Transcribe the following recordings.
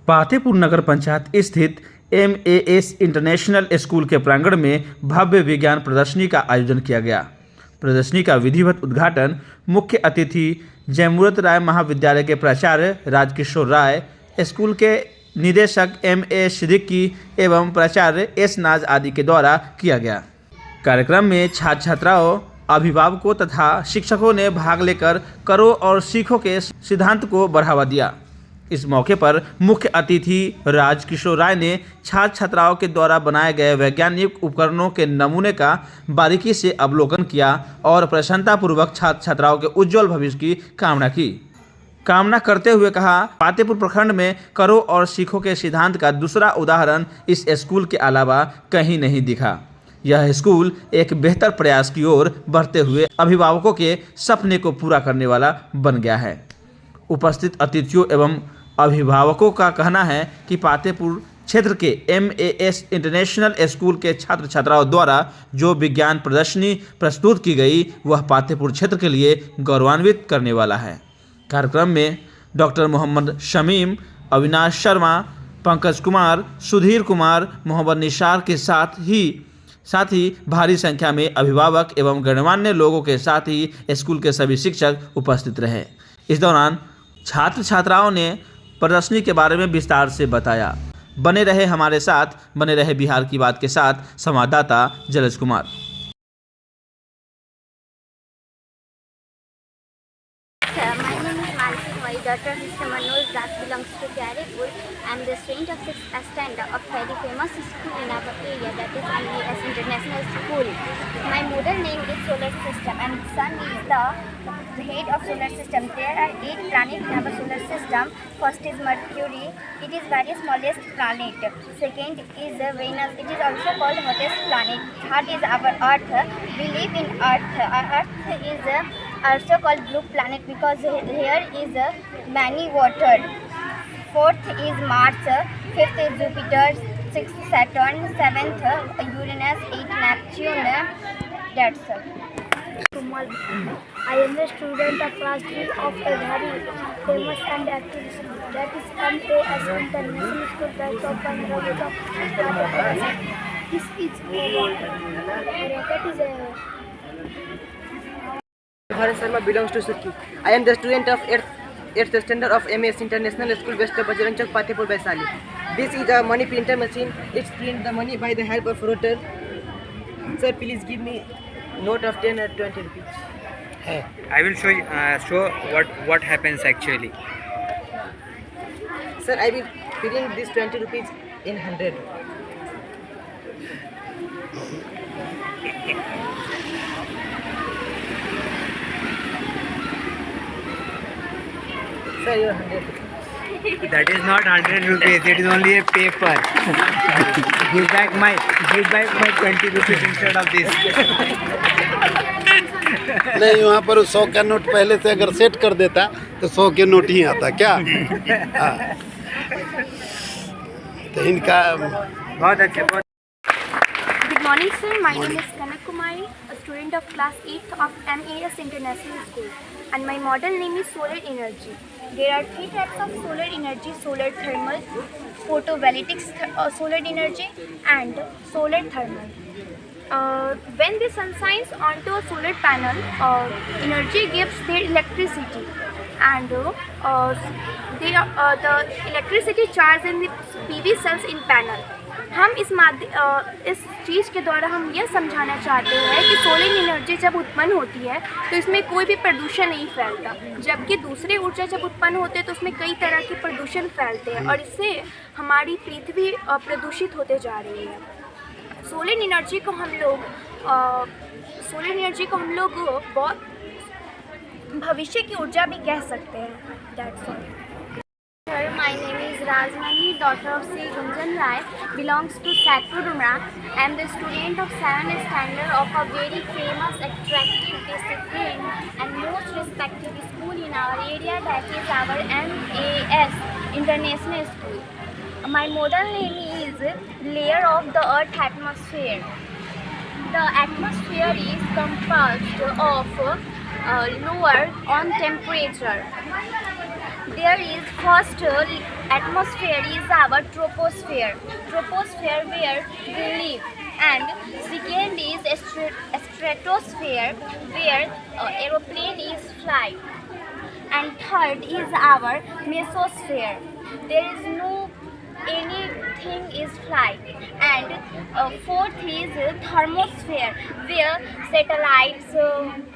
पातेपुर नगर पंचायत स्थित MAS international school के प्रांगण में भव्य विज्ञान प्रदर्शनी का आयोजन किया गया। प्रदर्शनी का विधिवत उद्घाटन मुख्य अतिथि जयमूर्त राय महाविद्यालय के प्राचार्य राजकिशोर राय, स्कूल के निदेशक MA सिद्दीकी एवं प्राचार्य S नाज आदि के द्वारा किया गया। कार्यक्रम में छात्र छात्राओं, अभिभावकों तथा शिक्षकों ने भाग लेकर करो और सीखो के सिद्धांत को बढ़ावा दिया। इस मौके पर मुख्य अतिथि राजकिशोर राय ने छात्र छात्राओं के द्वारा बनाए गए वैज्ञानिक उपकरणों के नमूने का बारीकी से अवलोकन किया और प्रसन्नतापूर्वक छात्र छात्राओं के उज्जवल भविष्य की कामना करते हुए कहा, पातेपुर प्रखंड में करो और सीखो के सिद्धांत का दूसरा उदाहरण इस स्कूल के अलावा कहीं नहीं दिखा। यह स्कूल एक बेहतर प्रयास की ओर बढ़ते हुए अभिभावकों के सपने को पूरा करने वाला बन गया है। उपस्थित अतिथियों एवं अभिभावकों का कहना है कि पातेपुर क्षेत्र के MAS इंटरनेशनल स्कूल के छात्र छात्राओं द्वारा जो विज्ञान प्रदर्शनी प्रस्तुत की गई वह पातेपुर क्षेत्र के लिए गौरवान्वित करने वाला है। कार्यक्रम में डॉक्टर मोहम्मद शमीम, अविनाश शर्मा, पंकज कुमार, सुधीर कुमार, मोहम्मद निसार के साथ ही भारी संख्या में अभिभावक एवं गणमान्य लोगों के साथ ही स्कूल के सभी शिक्षक उपस्थित रहे। इस दौरान छात्र छात्राओं ने प्रदर्शनी के बारे में विस्तार से बताया। बने रहे हमारे साथ, बने रहे बिहार की बात के साथ संवाददाता जलज Kumar. My daughter Mr. Manoj that belongs to Karipur. I am the student of 6th standard of very famous school in our area, that is MAS International School. My model name is Solar System and Sun is the head of solar system. There are 8 planets in our solar system. First is Mercury. It is very smallest planet. Second is Venus. It is also called hottest planet. Third is our Earth. We live in Earth. Our Earth is also called blue planet because here is many water. Fourth is Mars. Fifth is Jupiter. Sixth Saturn. Seventh Uranus. Eighth Neptune. That's all. I am a student of class 3 of a very famous and active school, that is MAS International School, based of Pandra. This is Bharat Sharma belongs to Suki. I am the student of 8th standard of MAS International School, West of Bajrang Chowk, Patepur, Vaishali. This is a money printer machine. It prints the money by the help of rotor. Sir, please give me note of 10 or 20 rupees. I will show what happens actually. Sir, I will print this 20 rupees in 100. Sir, your 100. That is not 100 rupees. It is only a paper. give back my 20 rupees instead of this. नहीं, वहाँ पर 100 का note पहले से अगर set कर देता तो 100 के नोट ही आता क्या? तो इनका बहुत अच्छे। Good morning, sir. My name is Kanak Kumari, a student of class 8th of MAS International School, and my model name is Solar Energy. There are 3 types of solar energy: solar thermal, photovoltaic solar energy, and solar thermal. When the sun shines onto a solar panel, energy gives their electricity, and the electricity charge in the PV cells in panel. हम इस चीज़ के द्वारा हम यह समझाना चाहते हैं कि सोलर एनर्जी जब उत्पन्न होती है तो इसमें कोई भी प्रदूषण नहीं फैलता, जबकि दूसरे ऊर्जा जब उत्पन्न होते हैं तो उसमें कई तरह के प्रदूषण फैलते हैं और इससे हमारी पृथ्वी प्रदूषित होते जा रही है। सोलर एनर्जी को हम लोग बहुत भविष्य की ऊर्जा भी कह सकते हैं। That's all. Sir, my name is Rajmani, daughter of Sri Gunjan Rai, belongs to Satpuruna. I am the student of 7th standard of a very famous, attractive, disciplined and most respected school in our area, that is our MAS International School. My model name is Layer of the Earth Atmosphere. The atmosphere is composed of lower on temperature. There is first atmosphere is our troposphere. Troposphere where we live, and second is stratosphere where aeroplane is fly, and third is our mesosphere. There is no anything is fly, and fourth is thermosphere where satellites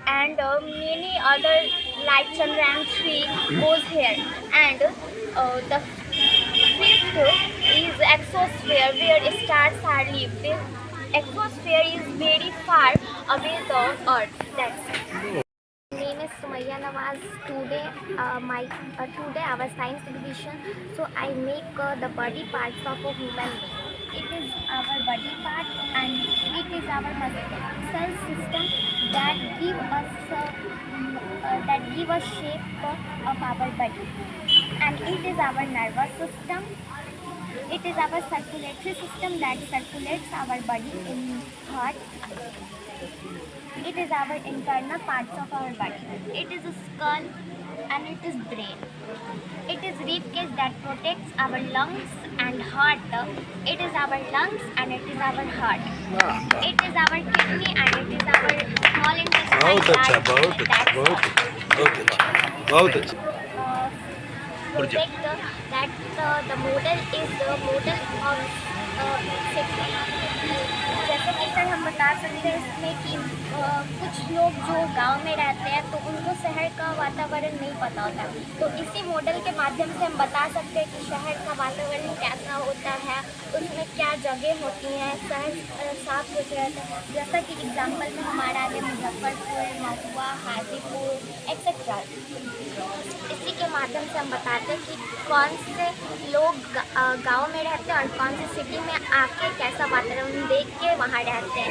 and many other like Chandrayaan 3 goes here, and the fifth is exosphere where stars are live. This exosphere is very far away the earth. That's it. Name is Sumaya Nawaz. Today, today our science division. So I make the body parts of a human being. It is our body part, and it is our muscle system that give us shape of our body, and it is our nervous system. It is our circulatory system that circulates our body in heart. It is our internal parts of our body. It is a skull, and it is brain. It is rib cage that protects our lungs and heart. It is our lungs and it is our heart. It is our kidney and it is our small intestine. बहुत अच्छा, बहुत अच्छा, That's बहुत all. बहुत अच्छा, बहुत अच्छा। Protect that the model is the model of safety. जैसे कि सर हम बता सकते हैं इसमें कि कुछ लोग जो गांव में रहते हैं तो उनको शहर का वातावरण नहीं पता होता, तो इसी मॉडल के माध्यम से हम बता सकते हैं कि शहर का वातावरण कैसा होता है, उसमें क्या जगह होती हैं, शहर साफ सुथरा रहता है। जैसा कि एग्जाम्पल में हमारा आगे मुजफ्फरपुर, महुआ, हाजीपुर एक्सेट्रा। इसी के माध्यम से हम बताते हैं कि कौन से लोग गांव में रहते हैं और कौन सी सिटी में आके कैसा वातावरण देख के वहाँ रहते हैं।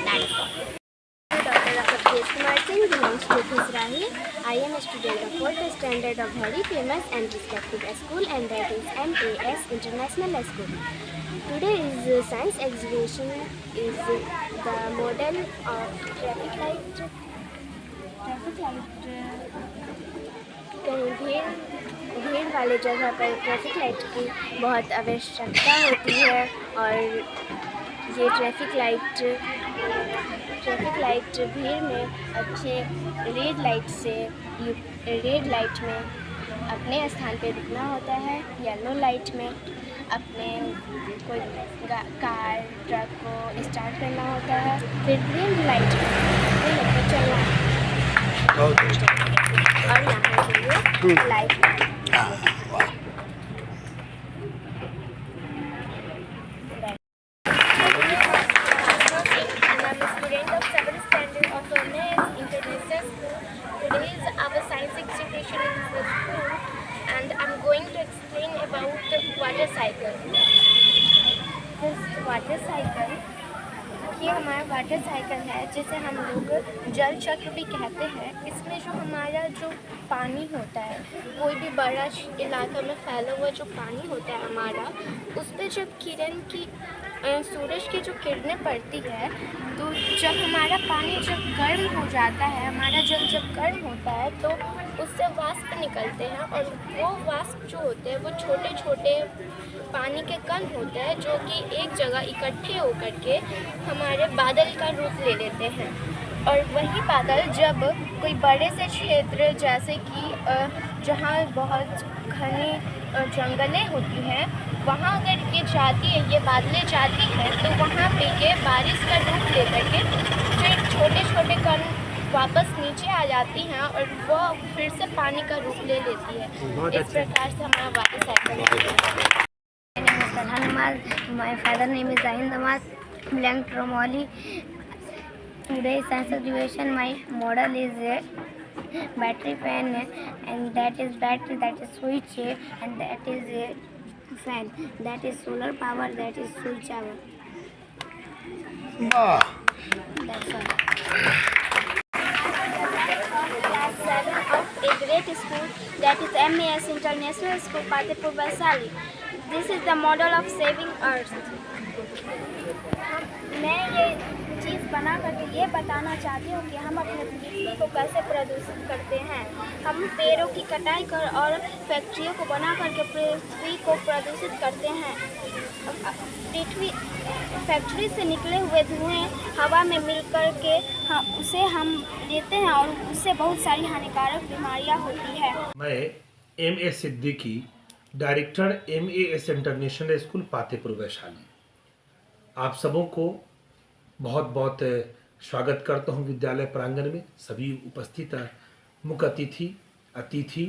Dr. Rakesh Kumar Singh belongs to Khusrahi. I am a student of 4th standard of very famous and respected school, and that is MAS International School. Today is science exhibition is the model of traffic light. कहीं भीड़ वाले जगह पर traffic light की बहुत आवश्यकता होती है, और ये ट्रैफिक लाइट भीड़ में अच्छे रेड लाइट में अपने स्थान पे रुकना होता है, येलो लाइट में अपने कोई कार ट्रक को स्टार्ट करना होता है, फिर ग्रीन लाइट में लेकर चलना है, बहुत अच्छा। और यहाँ के लिए लाइट वाटर साइकिल, ये हमारा वाटर साइकिल है जिसे हम लोग जल चक्र भी कहते हैं। इसमें जो हमारा जो पानी होता है, कोई भी बड़ा इलाका में फैला हुआ जो पानी होता है हमारा, उस पर जब सूरज की जो किरणें पड़ती है, तो जब हमारा पानी जब गर्म हो जाता है, हमारा जल जब गर्म होता है, तो उससे वाष्प निकलते हैं, और वो वाष्प जो होते हैं वो छोटे छोटे पानी के कण होते हैं जो कि एक जगह इकट्ठे होकर के हमारे बादल का रूप ले लेते हैं। और वही बादल जब कोई बड़े से क्षेत्र जैसे कि जहाँ बहुत घनी जंगलें होती हैं, वहाँ अगर ये बादलें जाती हैं, तो वहाँ पे ये बारिश का रूप ले करके फिर छोटे छोटे कण वापस नीचे आ जाती हैं और वो फिर से पानी का रूप ले लेती है। इस प्रकार से हमारा वाटर साइकिल है। My father name is Zahin Damas, belong to Romoli. Today science exhibition, my model is a battery fan, and that is battery, that is switch, and that is a fan, that is solar power, that is switch power. That's all. Class 7 of a great school, that is MAS International School, Fatehpur Vaishali. This is the model of saving Earth. मैं ये चीज़ बना करके ये बताना चाहती हूँ कि हम अपने पृथ्वी को कैसे प्रदूषित करते हैं। हम पेड़ों की कटाई कर और फैक्ट्रियों को बना करके पृथ्वी को प्रदूषित करते हैं। पृथ्वी फैक्ट्री से निकले हुए धुएं हवा में मिल कर के उसे हम लेते हैं और उससे बहुत सारी हानिकारक बीमारियां होती है। मैं M.A. Siddiqui, director MAS international school Patepur Vaishali, आप सबों को बहुत बहुत स्वागत करता हूं विद्यालय प्रांगण में। सभी उपस्थित मुख्य अतिथि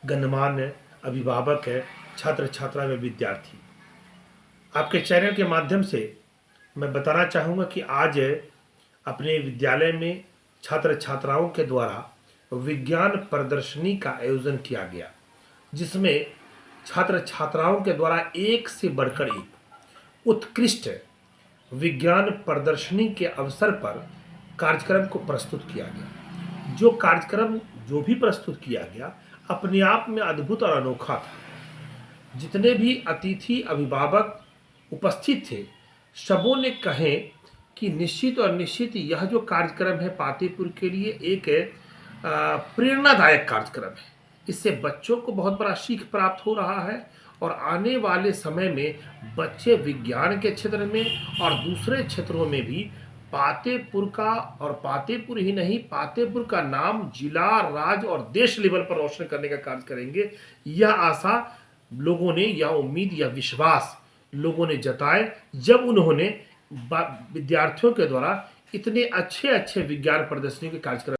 गणमान्य अभिभावक छात्र छात्रा व विद्यार्थी, आपके चैनल के माध्यम से मैं बताना चाहूँगा कि आज अपने विद्यालय में छात्र छात्राओं के द्वारा विज्ञान प्रदर्शनी का आयोजन किया गया, जिसमें छात्र छात्राओं के द्वारा एक से बढ़कर एक उत्कृष्ट विज्ञान प्रदर्शनी के अवसर पर कार्यक्रम को प्रस्तुत किया गया। जो कार्यक्रम जो भी प्रस्तुत किया गया अपने आप में अद्भुत और अनोखा था। जितने भी अतिथि अभिभावक उपस्थित थे सबों ने कहे कि निश्चित और निश्चित यह जो कार्यक्रम है पातेपुर के लिए एक प्रेरणादायक कार्यक्रम है। इससे बच्चों को बहुत बड़ा सीख प्राप्त हो रहा है और आने वाले समय में बच्चे विज्ञान के क्षेत्र में और दूसरे क्षेत्रों में भी पातेपुर का, और पातेपुर ही नहीं पातेपुर का नाम जिला, राज्य और देश लेवल पर रोशन करने का कार्य करेंगे। यह आशा लोगों ने, यह उम्मीद, यह विश्वास लोगों ने जताए जब उन्होंने विद्यार्थियों के द्वारा इतने अच्छे विज्ञान प्रदर्शनी के कार्यक्रम